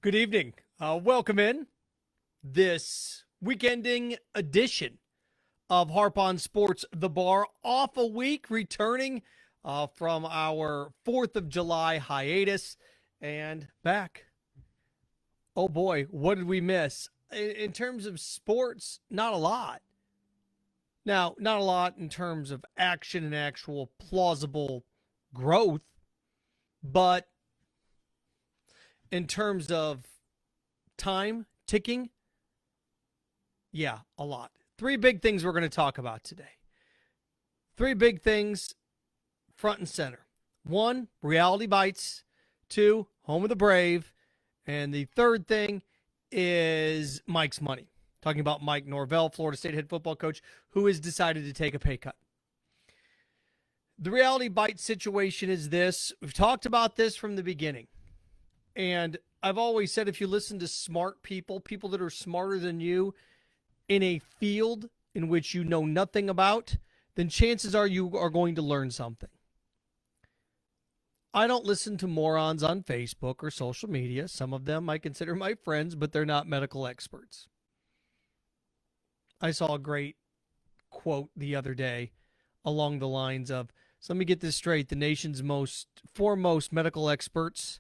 Good evening. Welcome in this weekending edition of Harp on Sports The Bar. Off a week, returning from our 4th of July hiatus and back. Oh boy, what did we miss? In terms of sports, not a lot. Now, not a lot in terms of action and actual plausible growth, but in terms of time ticking, yeah, a lot. Three big things we're going to talk about today. Three big things front and center. One, reality bites. Two, home of the brave. And the third thing is Mike's money. Talking about Mike Norvell, Florida State head football coach, who has decided to take a pay cut. The reality bite situation is this. We've talked about this from the beginning. And I've always said if you listen to smart people, people that are smarter than you in a field in which you know nothing about, then chances are you are going to learn something. I don't listen to morons on Facebook or social media. Some of them I consider my friends, but they're not medical experts. I saw a great quote the other day along the lines of, so let me get this straight, the nation's foremost medical experts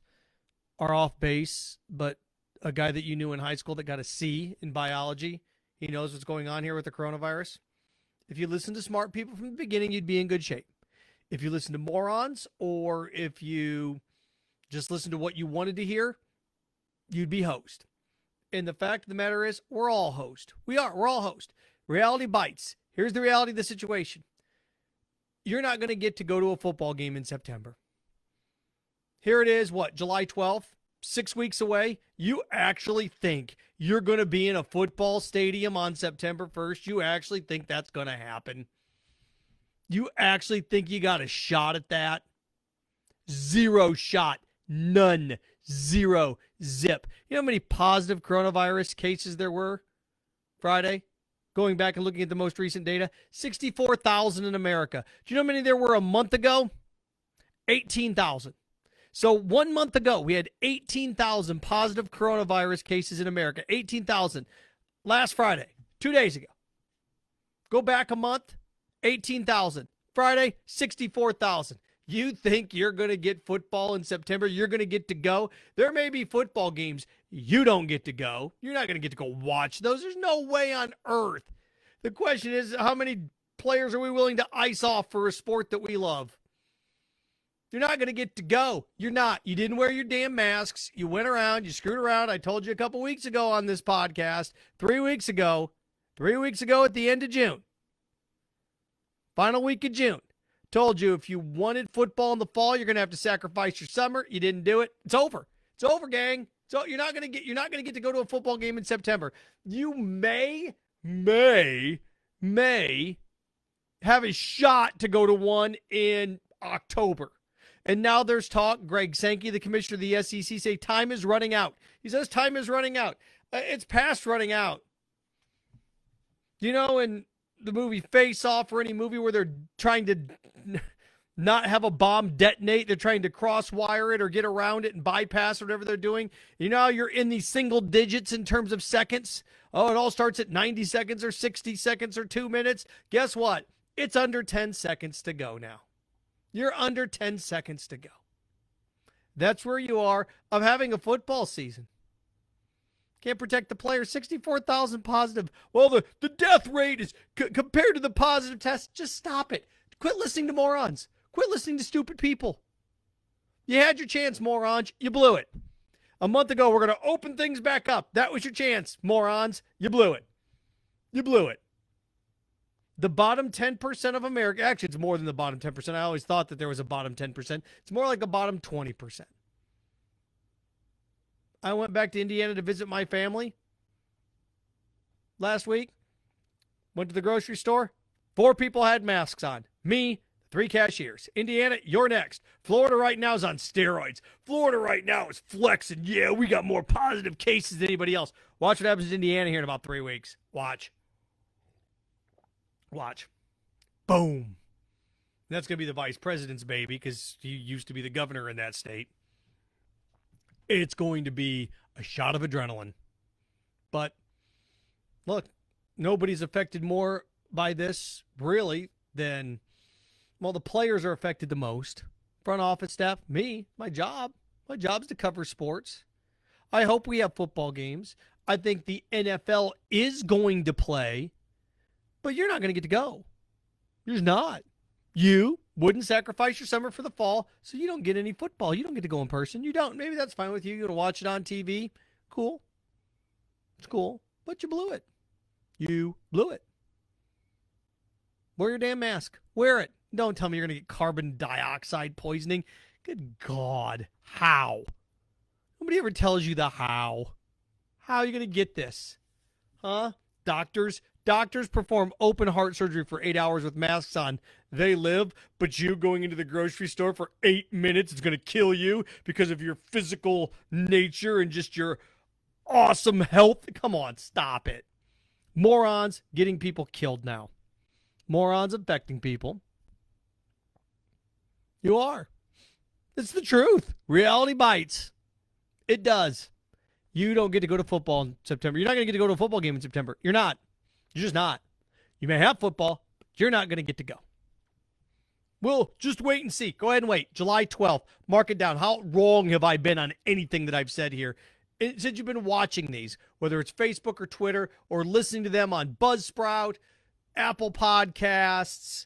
are off base, but a guy that you knew in high school that got a C in biology, he knows what's going on here with the coronavirus. If you listen to smart people from the beginning, you'd be in good shape. If you listen to morons, or if you just listen to what you wanted to hear, you'd be host. And the fact of the matter is, we're all host. We're all host. Reality bites. Here's the reality of the situation. You're not going to get to go to a football game in September. Here it is, July 12th, 6 weeks away. You actually think you're going to be in a football stadium on September 1st? You actually think that's going to happen? You actually think you got a shot at that? Zero shot. None. Zero. Zip. You know how many positive coronavirus cases there were Friday? Going back and looking at the most recent data, 64,000 in America. Do you know how many there were a month ago? 18,000. So 1 month ago, we had 18,000 positive coronavirus cases in America. 18,000. Last Friday, 2 days ago. Go back a month, 18,000. Friday, 64,000. You think you're going to get football in September? You're going to get to go? There may be football games you don't get to go. You're not going to get to go watch those. There's no way on earth. The question is, how many players are we willing to ice off for a sport that we love? You're not going to get to go. You're not. You didn't wear your damn masks. You went around. You screwed around. I told you a couple weeks ago on this podcast, 3 weeks ago at the end of June, final week of June, told you if you wanted football in the fall, you're going to have to sacrifice your summer. You didn't do it. It's over. It's over, gang. So you're not going to get to go to a football game in September. You may have a shot to go to one in October. And now there's talk, Greg Sankey, the commissioner of the SEC, say time is running out. He says time is running out. It's past running out. You know, in the movie Face Off or any movie where they're trying to not have a bomb detonate, they're trying to cross-wire it or get around it and bypass whatever they're doing. You know, you're in the single digits in terms of seconds. Oh, it all starts at 90 seconds or 60 seconds or 2 minutes. Guess what? It's under 10 seconds to go now. You're under 10 seconds to go. That's where you are of having a football season. Can't protect the players. 64,000 positive. Well, the death rate is compared to the positive test. Just stop it. Quit listening to morons. Quit listening to stupid people. You had your chance, morons. You blew it. A month ago, we're going to open things back up. That was your chance, morons. You blew it. You blew it. The bottom 10% of America, actually, it's more than the bottom 10%. I always thought that there was a bottom 10%. It's more like the bottom 20%. I went back to Indiana to visit my family last week. Went to the grocery store. 4 people had masks on. Me, 3 cashiers. Indiana, you're next. Florida right now is on steroids. Florida right now is flexing. Yeah, we got more positive cases than anybody else. Watch what happens in Indiana here in about 3 weeks. Watch. Boom. That's going to be the vice president's baby because he used to be the governor in that state. It's going to be a shot of adrenaline. But look, nobody's affected more by this, really, than, well, the players are affected the most. Front office staff, me, my job. My job's to cover sports. I hope we have football games. I think the NFL is going to play, but you're not going to get to go. You're just not. You wouldn't sacrifice your summer for the fall, so you don't get any football. You don't get to go in person. You don't. Maybe that's fine with you. You're going to watch it on TV. Cool. It's cool, but you blew it. You blew it. Wear your damn mask. Wear it. Don't tell me you're going to get carbon dioxide poisoning. Good God. How? Nobody ever tells you the how. How are you going to get this? Huh? Doctors perform open heart surgery for 8 hours with masks on. They live, but you going into the grocery store for 8 minutes is going to kill you because of your physical nature and just your awesome health. Come on, stop it. Morons getting people killed now. Morons affecting people. You are. It's the truth. Reality bites. It does. You don't get to go to football in September. You're not going to get to go to a football game in September. You're not. You're just not. You may have football, but you're not going to get to go. We'll just wait and see. Go ahead and wait. July 12th. Mark it down. How wrong have I been on anything that I've said here? Since you've been watching these, whether it's Facebook or Twitter or listening to them on Buzzsprout, Apple Podcasts,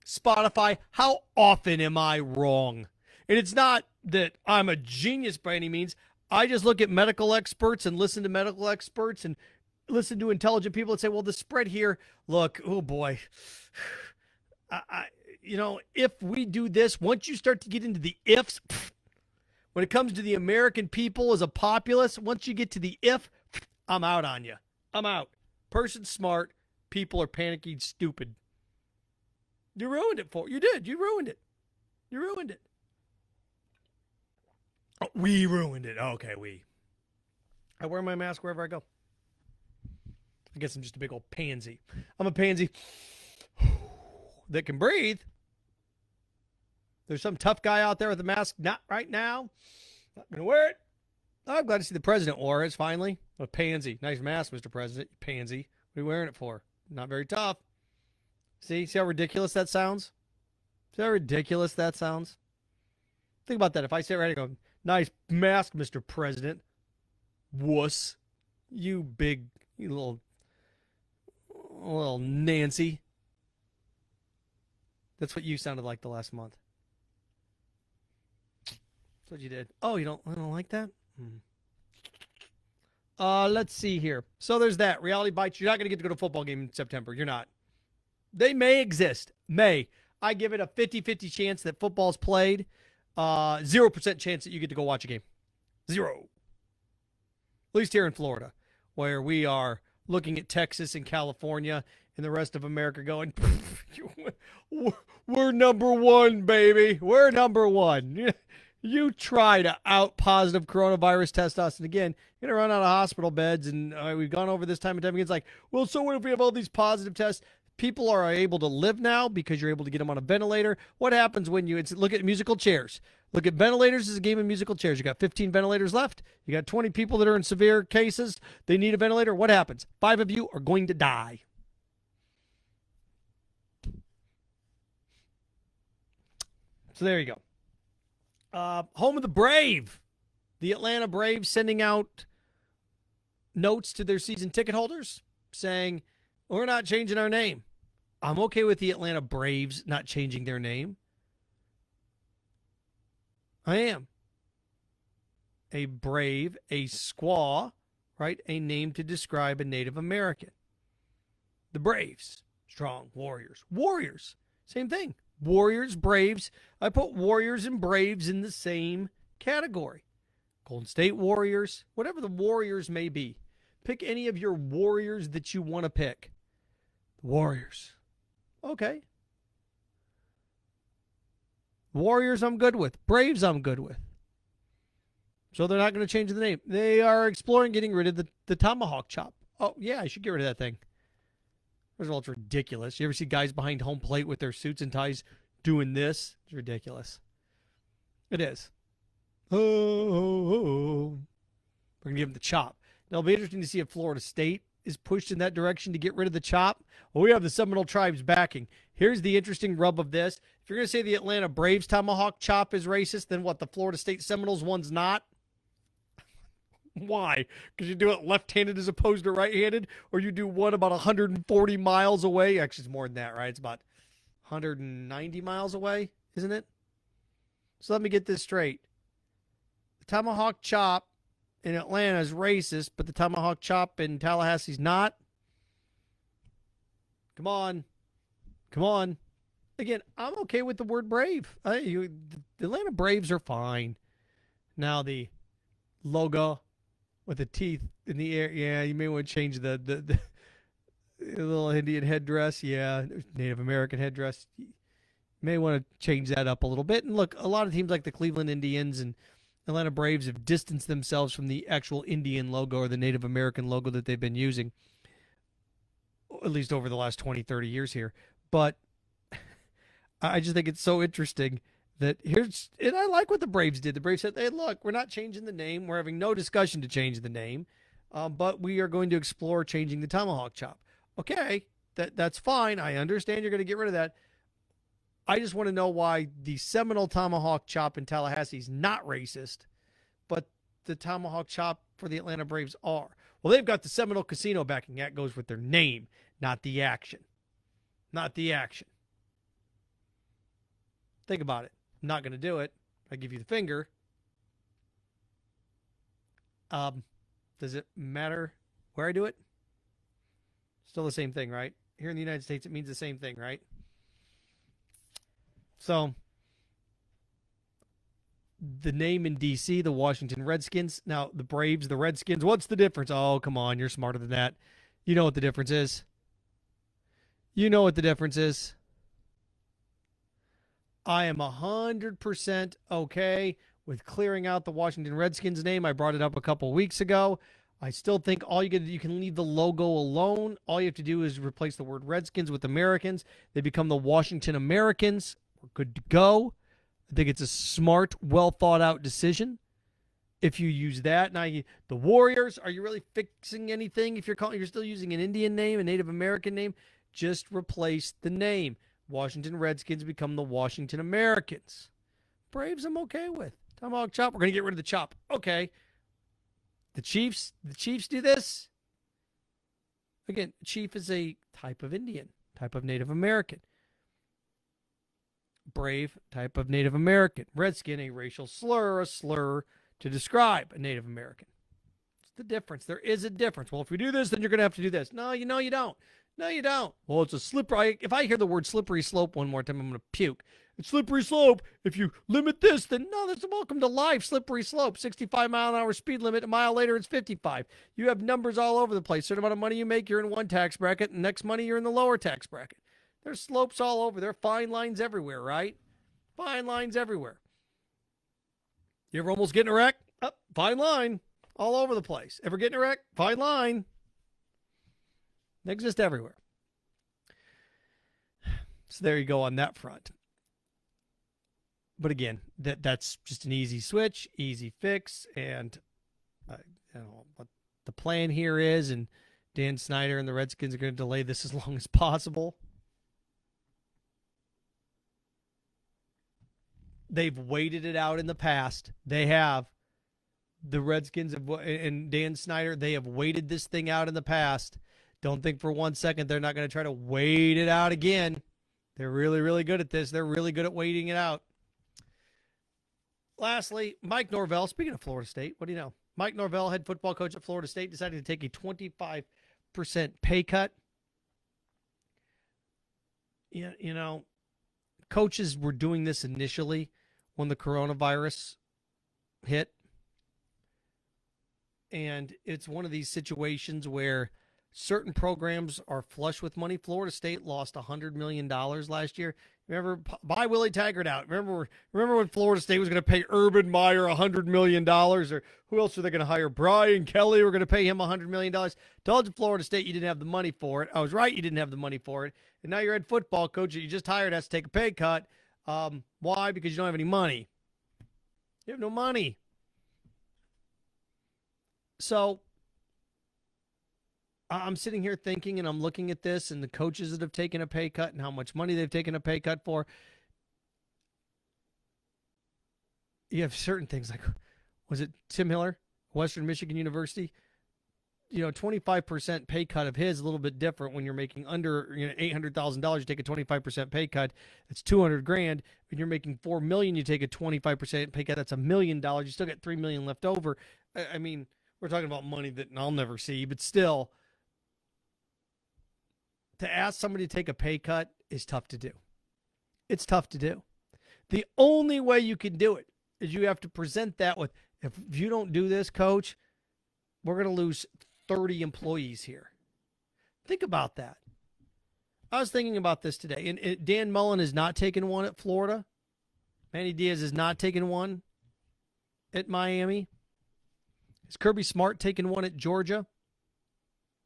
Spotify, how often am I wrong? And it's not that I'm a genius by any means. I just look at medical experts and listen to medical experts and listen to intelligent people and say, well, the spread here, look, oh boy, if we do this, once you start to get into the ifs, when it comes to the American people as a populace, once you get to the if, I'm out on you. I'm out. Person smart, people are panicking stupid. You ruined it for you. Did. You ruined it. You ruined it. Oh, we ruined it. Okay, we. I wear my mask wherever I go. I guess I'm just a big old pansy. I'm a pansy that can breathe. There's some tough guy out there with a mask. Not right now. Not going to wear it. I'm glad to see the president wore it finally. A pansy. Nice mask, Mr. President. You pansy. What are you wearing it for? Not very tough. See how ridiculous that sounds? See how ridiculous that sounds? Think about that. If I say right here, go, nice mask, Mr. President. Wuss. You little Nancy. That's what you sounded like the last month. That's what you did. Oh, I don't like that? Let's see here. So there's that. Reality bites. You're not going to get to go to a football game in September. You're not. They may exist. May. I give it a 50-50 chance that football's played. 0% chance that you get to go watch a game. 0. At least here in Florida, where we are looking at Texas and California and the rest of America going, we're number one, baby. We're number one. You try to out positive coronavirus test us. And again, you're going to run out of hospital beds. And we've gone over this time and time again. It's like, well, so what if we have all these positive tests? People are able to live now because you're able to get them on a ventilator. What happens when look at musical chairs? Look at ventilators as a game of musical chairs. You got 15 ventilators left. You got 20 people that are in severe cases. They need a ventilator. What happens? 5 of you are going to die. So there you go. Home of the Brave. The Atlanta Braves sending out notes to their season ticket holders saying, we're not changing our name. I'm okay with the Atlanta Braves not changing their name. I am. A brave, a squaw, right? A name to describe a Native American. The Braves, strong warriors. Warriors, same thing. Warriors, Braves. I put Warriors and Braves in the same category. Golden State Warriors, whatever the Warriors may be. Pick any of your Warriors that you want to pick. Warriors. Okay. Warriors I'm good with. Braves I'm good with. So they're not going to change the name. They are exploring getting rid of the Tomahawk chop. Oh, yeah, I should get rid of that thing. First of all, it's ridiculous. You ever see guys behind home plate with their suits and ties doing this? It's ridiculous. It is. Oh. We're going to give them the chop. Now, it'll be interesting to see if Florida State is pushed in that direction to get rid of the chop. Well, we have the Seminole tribes backing. Here's the interesting rub of this. If you're going to say the Atlanta Braves Tomahawk chop is racist, then what, the Florida State Seminoles one's not? Why? Because you do it left-handed as opposed to right-handed? Or you do one about 140 miles away? Actually, it's more than that, right? It's about 190 miles away, isn't it? So let me get this straight. The Tomahawk chop in Atlanta is racist, but the Tomahawk chop in Tallahassee's not? Come on. Come on. Again, I'm okay with the word brave. The Atlanta Braves are fine. Now, the logo with the teeth in the air, yeah, you may want to change the little Indian headdress. Yeah, Native American headdress. You may want to change that up a little bit. And look, a lot of teams like the Cleveland Indians and Atlanta Braves have distanced themselves from the actual Indian logo or the Native American logo that they've been using, at least over the last 20, 30 years here. But I just think it's so interesting that and I like what the Braves did. The Braves said, hey, look, we're not changing the name. We're having no discussion to change the name, but we are going to explore changing the Tomahawk chop. Okay, that's fine. I understand you're going to get rid of that. I just want to know why the Seminole Tomahawk chop in Tallahassee is not racist, but the Tomahawk chop for the Atlanta Braves are. Well, they've got the Seminole Casino backing. That goes with their name, not the action. Not the action. Think about it. I'm not going to do it. I give you the finger. Does it matter where I do it? Still the same thing, right? Here in the United States, it means the same thing, right? So, the name in D.C., the Washington Redskins. Now, the Braves, the Redskins, what's the difference? Oh, come on, you're smarter than that. You know what the difference is. You know what the difference is. I am 100% okay with clearing out the Washington Redskins name. I brought it up a couple weeks ago. I still think you can leave the logo alone. All you have to do is replace the word Redskins with Americans. They become the Washington Americans. We're good to go. I think it's a smart, well thought out decision. If you use that, now the Warriors, are you really fixing anything? If you're still using an Indian name, a Native American name, just replace the name. Washington Redskins become the Washington Americans. Braves, I'm okay with. Tomahawk chop, we're going to get rid of the chop. Okay. The Chiefs do this. Again, Chief is a type of Indian, type of Native American. Brave, type of Native American. Redskin, a racial slur, a slur to describe a Native American. It's the difference. There is a difference. Well, if we do this, then you're going to have to do this. No, you don't. No, you don't. Well, it's a slippery. If I hear the word slippery slope one more time, I'm going to puke. It's slippery slope. If you limit this, then no, that's a welcome to life. Slippery slope. 65-mile-an-hour speed limit. A mile later, it's 55. You have numbers all over the place. Certain amount of money you make, you're in one tax bracket. And next money, you're in the lower tax bracket. There's slopes all over. There are fine lines everywhere, right? Fine lines everywhere. You ever almost get in a wreck? Oh, fine line. All over the place. Ever get in a wreck? Fine line. They exist everywhere. So there you go on that front. But again, that's just an easy switch, easy fix, and what the plan here is, and Dan Snyder and the Redskins are going to delay this as long as possible. They've waited it out in the past. They have. The Redskins and Dan Snyder, they have waited this thing out in the past. Don't think for 1 second they're not going to try to wait it out again. They're really, really good at this. They're really good at waiting it out. Lastly, Mike Norvell, speaking of Florida State, what do you know? Mike Norvell, head football coach at Florida State, decided to take a 25% pay cut. You know, coaches were doing this initially when the coronavirus hit. And it's one of these situations where certain programs are flush with money. Florida State lost $100 million last year. Remember, buy Willie Taggart out. Remember when Florida State was going to pay Urban Meyer $100 million? Or who else were they going to hire? Brian Kelly were going to pay him $100 million. Told you Florida State you didn't have the money for it. I was right, you didn't have the money for it. And now your head football coach that you just hired has to take a pay cut. Why? Because you don't have any money. You have no money. So I'm sitting here thinking, and I'm looking at this and the coaches that have taken a pay cut and how much money they've taken a pay cut for. You have certain things like, was it Tim Hiller, Western Michigan University? 25% pay cut of his is a little bit different when you're making under $800,000. You take a 25% pay cut. That's $200,000. When you're making $4 million, you take a 25% pay cut. That's $1 million. You still get $3 million left over. I mean, we're talking about money that I'll never see, but still, to ask somebody to take a pay cut is tough to do. It's tough to do. The only way you can do it is you have to present that with, if you don't do this, coach, we're going to lose 30 employees here. Think about that. I was thinking about this today. And Dan Mullen has not taken one at Florida. Manny Diaz has not taken one at Miami. Has Kirby Smart taken one at Georgia?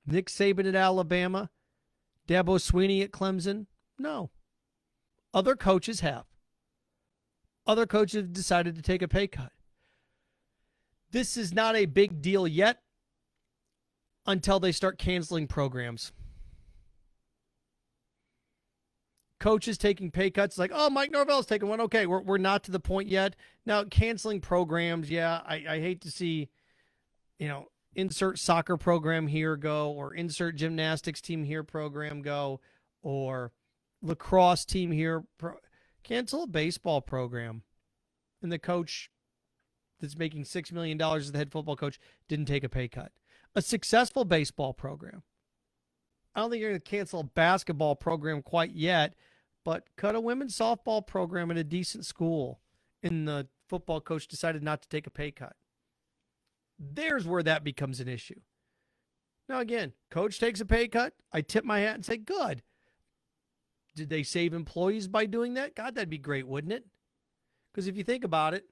Nick Saban at Alabama? Dabo Swinney at Clemson? No. Other coaches have. Other coaches have decided to take a pay cut. This is not a big deal yet until they start canceling programs. Coaches taking pay cuts like, oh, Mike Norvell's taking one. Okay, we're not to the point yet. Now, canceling programs, yeah, I hate to see, insert soccer program here go, or insert gymnastics team here program go, or lacrosse team here. Cancel a baseball program. And the coach that's making $6 million as the head football coach didn't take a pay cut. A successful baseball program. I don't think you're going to cancel a basketball program quite yet, but cut a women's softball program at a decent school, and the football coach decided not to take a pay cut. There's where that becomes an issue. Now, again, coach takes a pay cut. I tip my hat and say, good. Did they save employees by doing that? God, that'd be great, wouldn't it? Because if you think about it,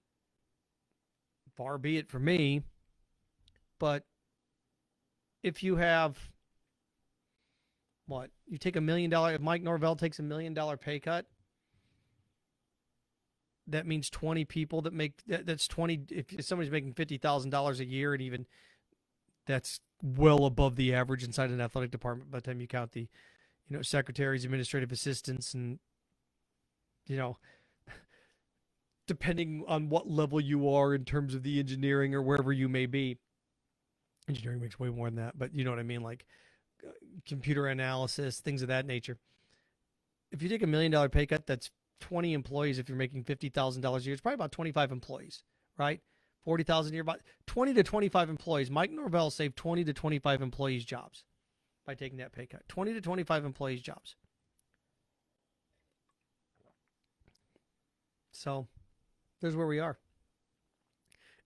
far be it for me, but if you have, you take $1 million, if Mike Norvell takes $1 million pay cut, that means 20 people that make, that's 20, if somebody's making $50,000 a year, and even that's well above the average inside an athletic department by the time you count the, secretaries, administrative assistants, and, depending on what level you are in terms of the engineering or wherever you may be. Engineering makes way more than that, but you know what I mean? Like computer analysis, things of that nature. If you take $1 million pay cut, that's 20 employees. If you're making $50,000 a year, it's probably about 25 employees, right? 40,000 a year, about 20 to 25 employees. Mike Norvell saved 20 to 25 employees' jobs by taking that pay cut. 20 to 25 employees' jobs. So there's where we are.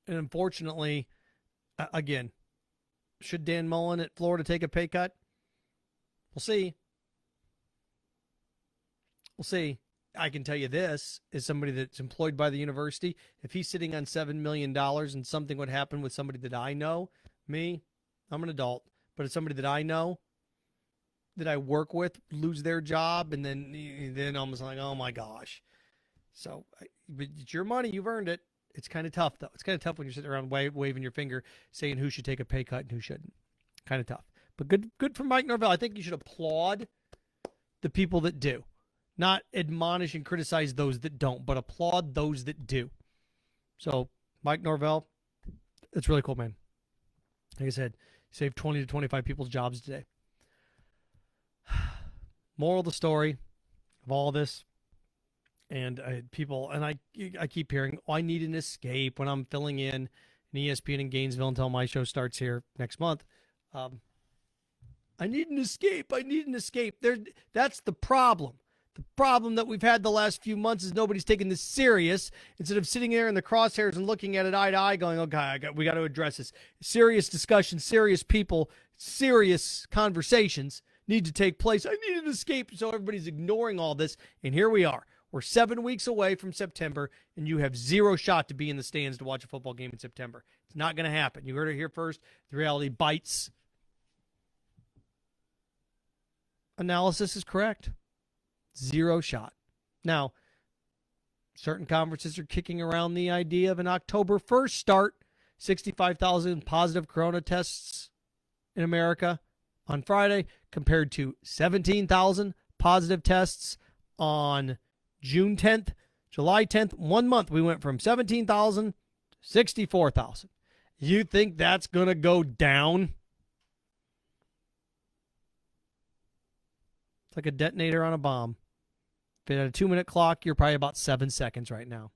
And unfortunately, again, should Dan Mullen at Florida take a pay cut? We'll see. We'll see. I can tell you this, as somebody that's employed by the university, if he's sitting on $7 million and something would happen with somebody that I know, I'm an adult, but it's somebody that I know, that I work with, lose their job, and then almost like, oh my gosh. So, but it's your money, you've earned it. It's kind of tough, though. It's kind of tough when you're sitting around waving your finger, saying who should take a pay cut and who shouldn't. Kind of tough. But good for Mike Norvell. I think you should applaud the people that do. Not admonish and criticize those that don't, but applaud those that do. So, Mike Norvell, it's really cool, man. Like I said, saved 20 to 25 people's jobs today. Moral of the story of all this, and I keep hearing, I need an escape when I'm filling in an ESPN in Gainesville until my show starts here next month. I need an escape. That's the problem. The problem that we've had the last few months is nobody's taking this serious. Instead of sitting there in the crosshairs and looking at it eye to eye going, okay, we got to address this. Serious discussion, serious people, serious conversations need to take place. I need an escape. So everybody's ignoring all this. And here we are. We're 7 weeks away from September, and you have zero shot to be in the stands to watch a football game in September. It's not going to happen. You heard it here first. The reality bites. Analysis is correct. Zero shot. Now, certain conferences are kicking around the idea of an October 1st start. 65,000 positive corona tests in America on Friday compared to 17,000 positive tests on June 10th. July 10th, 1 month, we went from 17,000 to 64,000. You think that's going to go down? It's like a detonator on a bomb. If it had a 2-minute clock, you're probably about 7 seconds right now.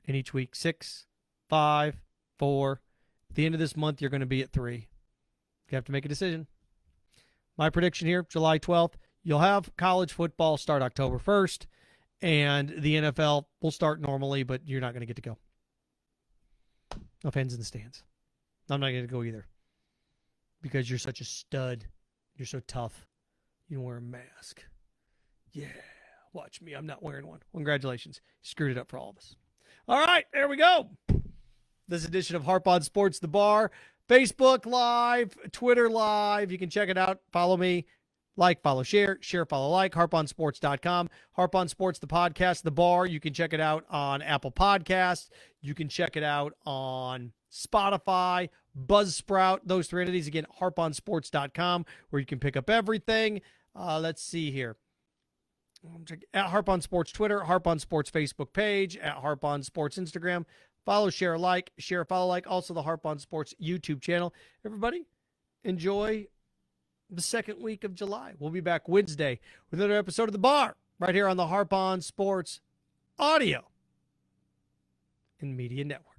In each week, 6, 5, 4. At the end of this month, you're going to be at 3. You have to make a decision. My prediction here, July 12th, you'll have college football start October 1st, and the NFL will start normally, but you're not going to get to go. No fans in the stands. I'm not going to go either because you're such a stud. You're so tough. You don't wear a mask. Yeah, watch me. I'm not wearing one. Congratulations. You screwed it up for all of us. All right, there we go. This edition of Harp on Sports, The Bar. Facebook Live, Twitter Live. You can check it out. Follow me. Like, follow, share, follow, like. HarpOnSports.com. Harp on Sports, the podcast, The Bar. You can check it out on Apple Podcasts. You can check it out on Spotify, Buzzsprout. Those 3 entities. Again, HarpOnSports.com, where you can pick up everything. Let's see here. At Harp on Sports Twitter, Harp on Sports Facebook page, at Harp on Sports Instagram. Follow, share, like, share, follow, like. Also the Harp on Sports YouTube channel. Everybody, enjoy the second week of July. We'll be back Wednesday with another episode of The Bar right here on the Harp on Sports Audio and Media Network.